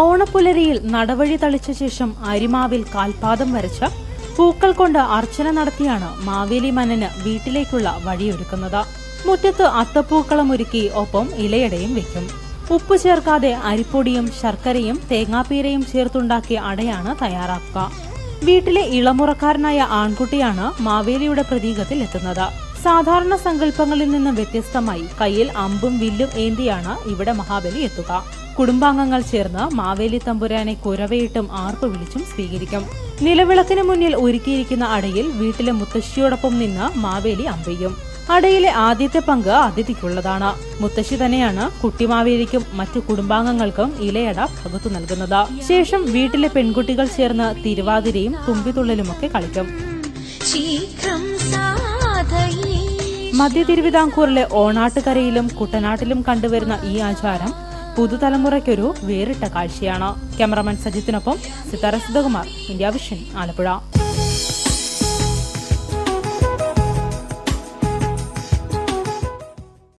ഓണപ്പുലരിയിൽ നടവഴി തളിച്ച ശേഷം അരിമാവിൽ കാൽപാദം വരച്ച് പൂക്കൾ കൊണ്ട് അർച്ചന നടത്തിയാണ് മാവേലി മന്നന് വീട്ടിലേക്കുള്ള വഴിയൊരുക്കുന്നത്. മുറ്റത്ത് അത്തപ്പൂക്കളം ഒരുക്കി ഒപ്പം ഇലയടയും വെക്കും. ഉപ്പ് ചേർക്കാതെ അരിപ്പൊടിയും ശർക്കരയും തേങ്ങാപ്പീരയും ചേർത്തുണ്ടാക്കിയ അടയാണ് തയ്യാറാക്കുക. വീട്ടിലെ ഇളമുറക്കാരനായ ആൺകുട്ടിയാണ് മാവേലിയുടെ പ്രതീകത്തിൽ എത്തുന്നത്. സാധാരണ സങ്കല്പങ്ങളിൽ നിന്ന് വ്യത്യസ്തമായി കയ്യിൽ അമ്പും വില്ലും ഏന്തിയാണ് ഇവിടെ മഹാബലി എത്തുക. കുടുംബാംഗങ്ങൾ ചേർന്ന് മാവേലി തമ്പുരാനെ കുരവയിട്ടും ആർപ്പ് വിളിച്ചും സ്വീകരിക്കും. നിലവിളക്കിന് മുന്നിൽ ഒരുക്കിയിരിക്കുന്ന അടയിൽ വീട്ടിലെ മുത്തശ്ശിയോടൊപ്പം നിന്ന് മാവേലി അമ്പെയ്യും. അടയിലെ ആദ്യത്തെ പങ്ക് അതിഥിക്കുള്ളതാണ്. മുത്തശ്ശി തന്നെയാണ് കുട്ടിമാവേലിക്കും മറ്റു കുടുംബാംഗങ്ങൾക്കും ഇലയട പകുത്തു നൽകുന്നത്. ശേഷം വീട്ടിലെ പെൺകുട്ടികൾ ചേർന്ന് തിരുവാതിരയും തുമ്പിതുള്ളലുമൊക്കെ കളിക്കും. മധ്യ തിരുവിതാംകൂറിലെ ഓണാട്ടുകരയിലും കുട്ടനാട്ടിലും കണ്ടുവരുന്ന ഈ ആചാരം പുതുതലമുറയ്ക്കൊരു വേറിട്ട കാഴ്ചയാണ്. ക്യാമറാമാൻ സജിത്തിനൊപ്പം സിതാര സുധകുമാർ, ഇന്ത്യ വിഷൻ, ആലപ്പുഴ.